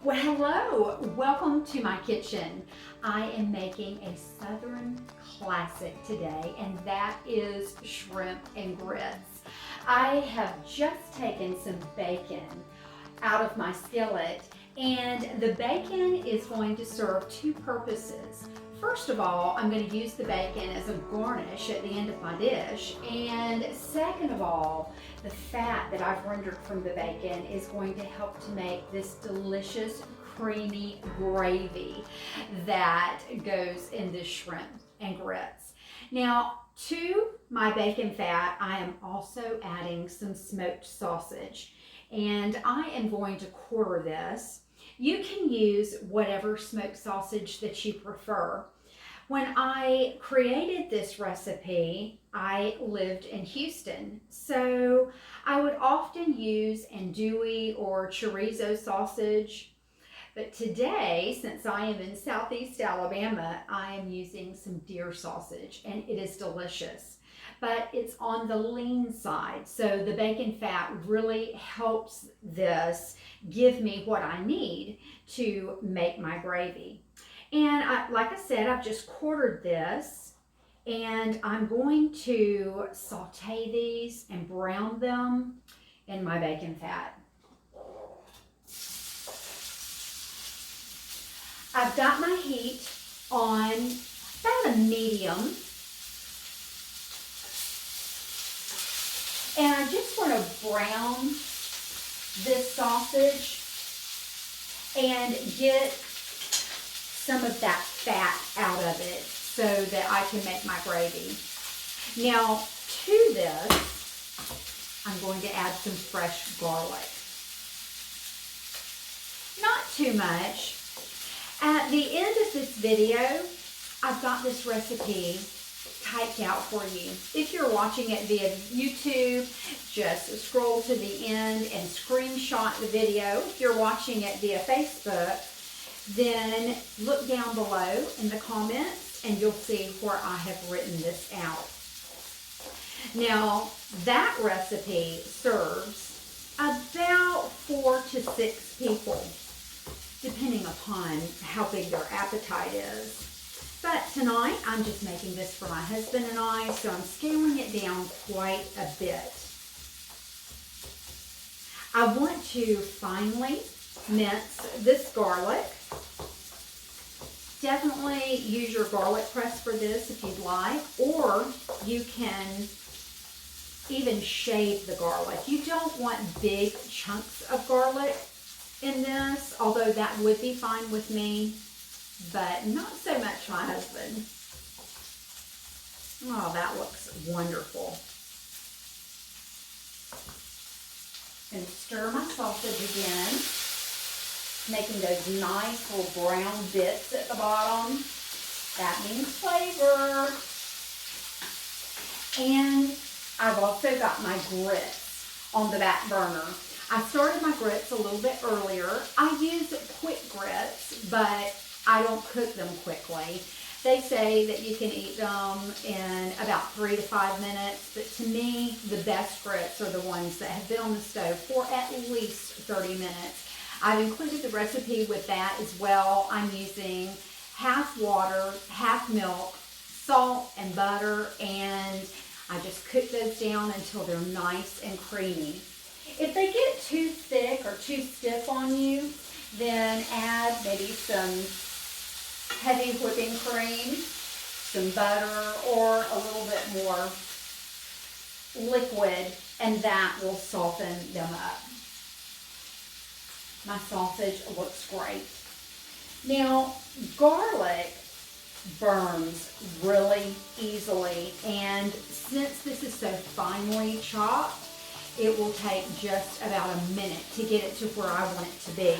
Well, hello, welcome to my kitchen. I am making a Southern classic today, and that is shrimp and grits. I have just taken some bacon out of my skillet, and the bacon is going to serve two purposes. First of all, I'm going to use the bacon as a garnish at the end of my dish, and second of all, the fat that I've rendered from the bacon is going to help to make this delicious creamy gravy that goes in this shrimp and grits. Now, to my bacon fat, I am also adding some smoked sausage, and I am going to quarter this. You can use whatever smoked sausage that you prefer. When I created this recipe, I lived in Houston, so I would often use andouille or chorizo sausage. But today, since I am in Southeast Alabama, I am using some deer sausage, and it is delicious. But it's on the lean side, so the bacon fat really helps this give me what I need to make my gravy. And like I said, I've just quartered this, and I'm going to saute these and brown them in my bacon fat. I've got my heat on about a medium, and I just want to brown this sausage and get some of that fat out of it so that I can make my gravy. Now, to this, I'm going to add some fresh garlic. Not too much. At the end of this video, I've got this recipe typed out for you. If you're watching it via YouTube, just scroll to the end and screenshot the video. If you're watching it via Facebook, then look down below in the comments and you'll see where I have written this out. Now, that recipe serves about 4 to 6 people, depending upon how big their appetite is. But tonight, I'm just making this for my husband and I, so I'm scaling it down quite a bit. I want to finely mince this garlic. Definitely use your garlic press for this if you'd like, or you can even shave the garlic. You don't want big chunks of garlic in this, although that would be fine with me, but not so much my husband. Oh, that looks wonderful. And stir my sausage again, making those nice little brown bits at the bottom. That means flavor. And I've also got my grits on the back burner. I started my grits a little bit earlier. I use quick grits, but I don't cook them quickly. They say that you can eat them in about 3 to 5 minutes, but to me, the best grits are the ones that have been on the stove for at least 30 minutes. I've included the recipe with that as well. I'm using half water, half milk, salt and butter, and I just cook those down until they're nice and creamy. If they get too thick or too stiff on you, then add maybe some heavy whipping cream, some butter, or a little bit more liquid, and that will soften them up. My sausage looks great. Now, garlic burns really easily, and since this is so finely chopped, it will take just about a minute to get it to where I want it to be.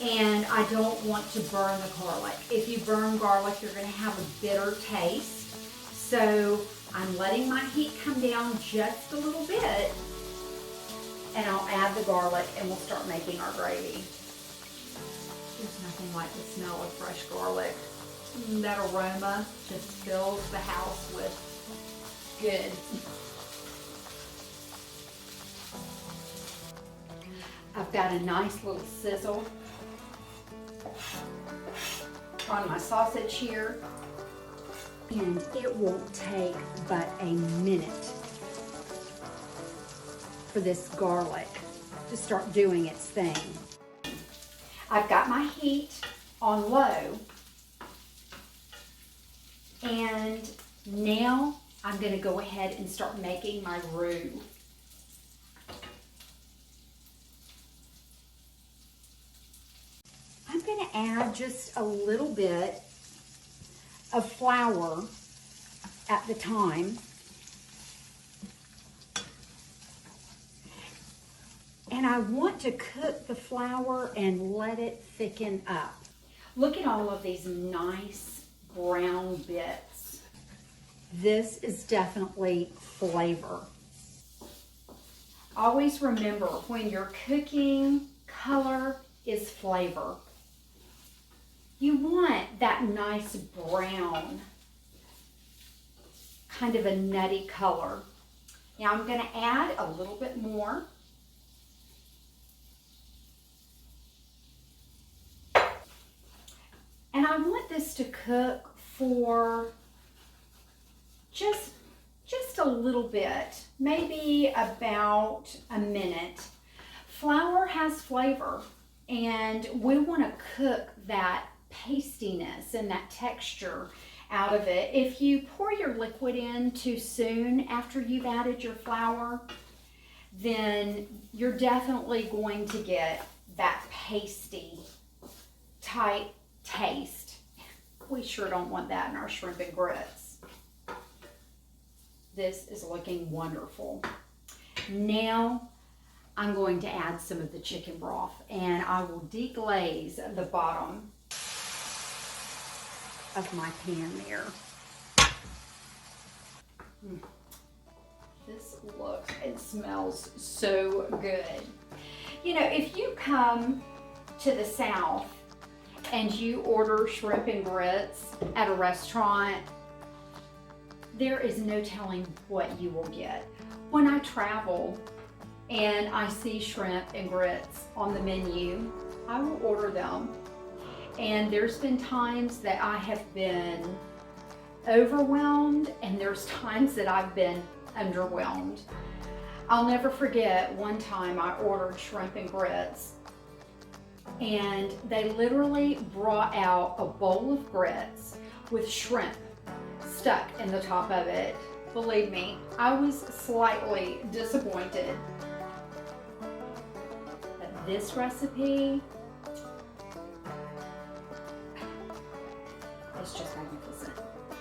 And I don't want to burn the garlic. If you burn garlic, you're going to have a bitter taste. So I'm letting my heat come down just a little bit, and I'll add the garlic and we'll start making our gravy. There's nothing like the smell of fresh garlic. That aroma just fills the house with good. I've got a nice little sizzle on my sausage here. And it won't take but a minute for this garlic to start doing its thing. I've got my heat on low, and now I'm going to go ahead and start making my roux. I'm going to add just a little bit of flour at the time. And I want to cook the flour and let it thicken up. Look at all of these nice brown bits. This is definitely flavor. Always remember, when you're cooking, color is flavor. You want that nice brown, kind of a nutty color. Now I'm going to add a little bit more. And I want this to cook for just a little bit, maybe about a minute. Flour has flavor, and we want to cook that pastiness and that texture out of it. If you pour your liquid in too soon after you've added your flour, then you're definitely going to get that pasty type taste. We sure don't want that in our shrimp and grits. This is looking wonderful. Now I'm going to add some of the chicken broth, and I will deglaze the bottom of my pan there. This looks and smells so good. You know, if you come to the South and you order shrimp and grits at a restaurant, there is no telling what you will get. When I travel and I see shrimp and grits on the menu, I will order them. And there's been times that I have been overwhelmed, and there's times that I've been underwhelmed. I'll never forget one time I ordered shrimp and grits, and they literally brought out a bowl of grits with shrimp stuck in the top of it. Believe me, I was slightly disappointed. But this recipe is just magnificent.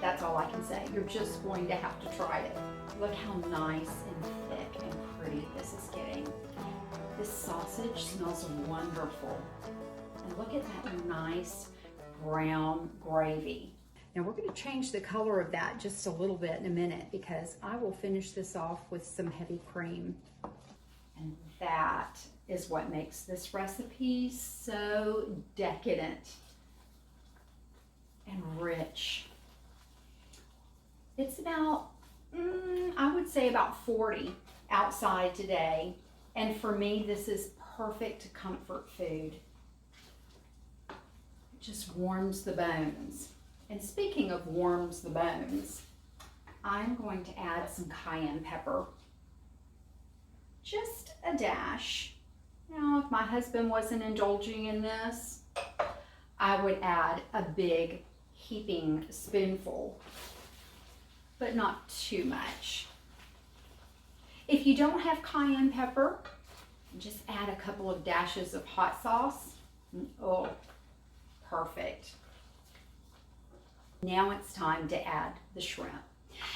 That's all I can say. You're just going to have to try it. Look how nice and thick and pretty this is getting. This sausage smells wonderful. And look at that nice brown gravy. Now we're going to change the color of that just a little bit in a minute, because I will finish this off with some heavy cream. And that is what makes this recipe so decadent and rich. It's about, I would say about 40 outside today. And for me, this is perfect comfort food. It just warms the bones. And speaking of warms the bones, I'm going to add some cayenne pepper. Just a dash. Now, if my husband wasn't indulging in this, I would add a big heaping spoonful, but not too much. If you don't have cayenne pepper, just add a couple of dashes of hot sauce. Oh, perfect. Now it's time to add the shrimp.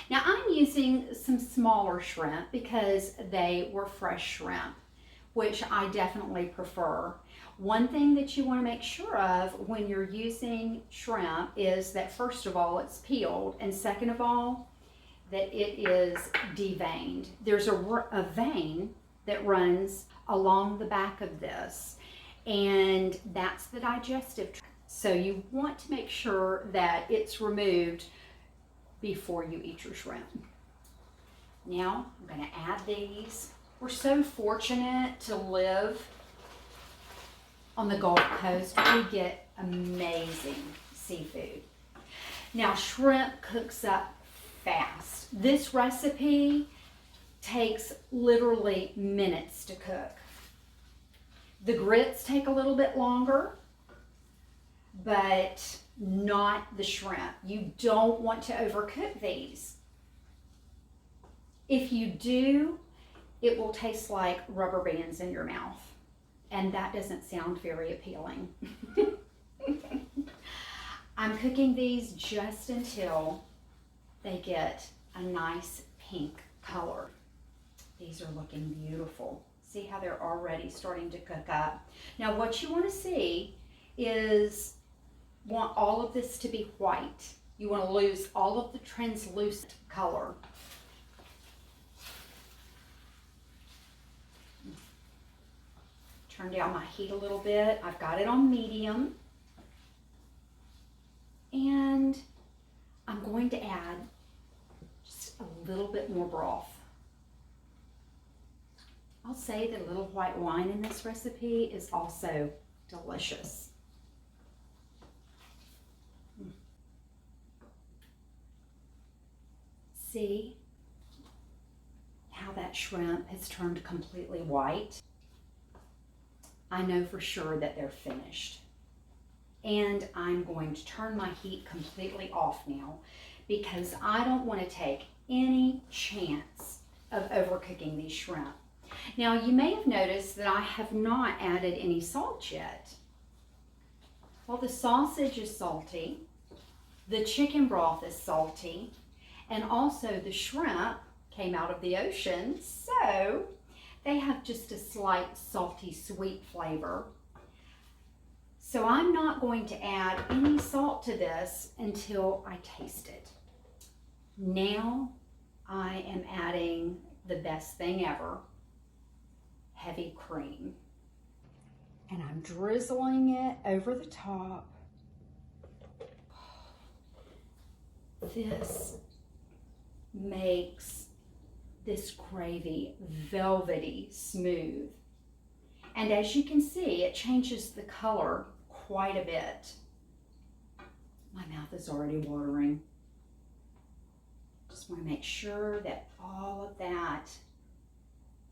Now I'm using some smaller shrimp because they were fresh shrimp, which I definitely prefer. One thing that you want to make sure of when you're using shrimp is that, first of all, it's peeled, and second of all, that it is deveined. There's a vein that runs along the back of this, and that's the digestive tract. So you want to make sure that it's removed before you eat your shrimp. Now I'm going to add these. We're so fortunate to live on the Gulf Coast, we get amazing seafood. Now, shrimp cooks up fast. This recipe takes literally minutes to cook. The grits take a little bit longer, but not the shrimp. You don't want to overcook these. If you do, it will taste like rubber bands in your mouth, and that doesn't sound very appealing. I'm cooking these just until they get a nice pink color. These are looking beautiful. See how they're already starting to cook up. Now what you want to see is, want all of this to be white. You want to lose all of the translucent color. Turn down my heat a little bit. I've got it on medium. And I'm going to add just a little bit more broth. I'll say that a little white wine in this recipe is also delicious. See how that shrimp has turned completely white? I know for sure that they're finished. And I'm going to turn my heat completely off now because I don't want to take any chance of overcooking these shrimp. Now you may have noticed that I have not added any salt yet. Well, the sausage is salty, the chicken broth is salty, and also the shrimp came out of the ocean, so they have just a slight salty sweet flavor. So I'm not going to add any salt to this until I taste it. Now I am adding the best thing ever, heavy cream. And I'm drizzling it over the top. This makes this gravy velvety smooth. And as you can see, it changes the color quite a bit. My mouth is already watering. Just want to make sure that all of that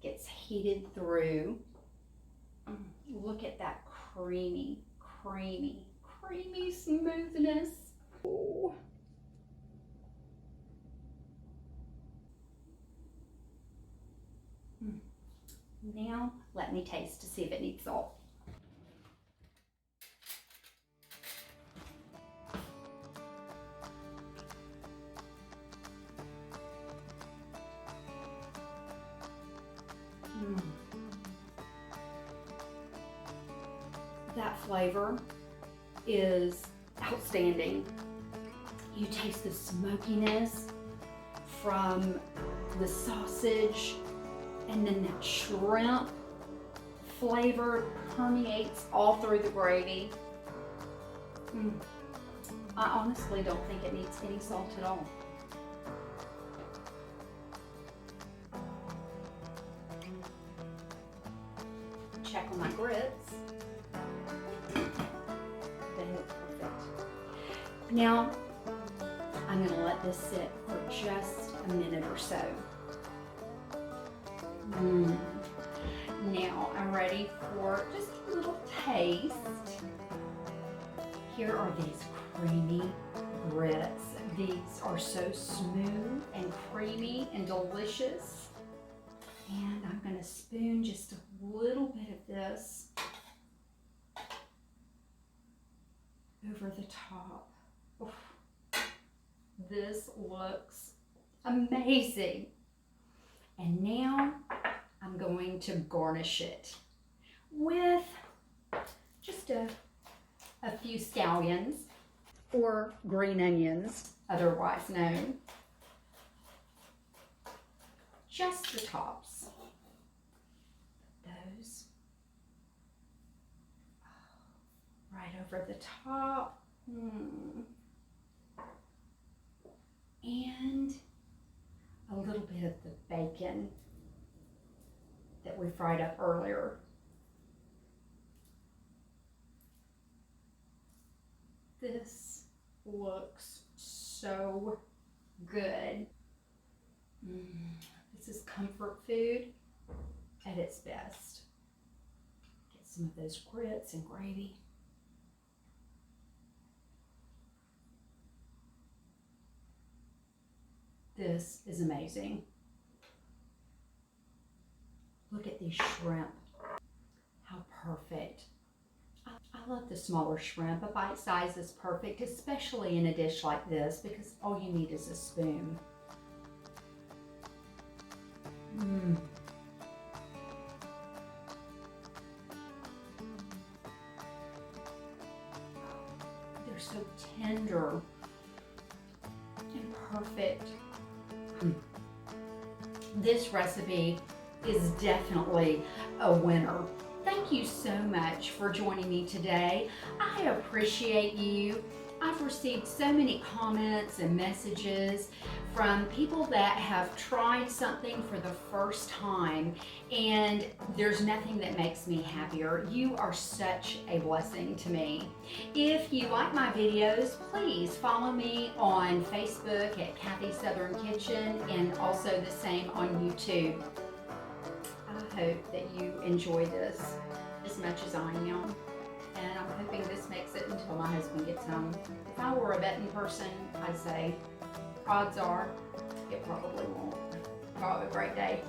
gets heated through. Look at that creamy, creamy, creamy smoothness. Ooh. Now, let me taste to see if it needs salt. That flavor is outstanding. You taste the smokiness from the sausage, and then that shrimp flavor permeates all through the gravy. I honestly don't think it needs any salt at all. Check on my grits. They look perfect. Now, I'm gonna let this sit for just a minute or so. Now I'm ready for just a little taste. Here are these creamy grits. These are so smooth and creamy and delicious. And I'm going to spoon just a little bit of this over the top. Oof. This looks amazing. And now I'm going to garnish it with just a few scallions, or green onions, otherwise known. Just the tops. Those right over the top. And a little bit of the bacon that we fried up earlier. This looks so good. This is comfort food at its best. Get some of those grits and gravy. This is amazing. Look at these shrimp. How perfect. I love the smaller shrimp. A bite size is perfect, especially in a dish like this, because all you need is a spoon. They're so tender and perfect. This recipe is definitely a winner. Thank you so much for joining me today. I appreciate you. I've received so many comments and messages from people that have tried something for the first time, and there's nothing that makes me happier. You are such a blessing to me. If you like my videos, please follow me on Facebook at Kathy's Southern Kitchen, and also the same on YouTube. I hope that you enjoy this as much as I am, and I'm hoping this makes it until my husband gets home. If I were a betting person, I'd say odds are it probably won't. Y'all have a great day.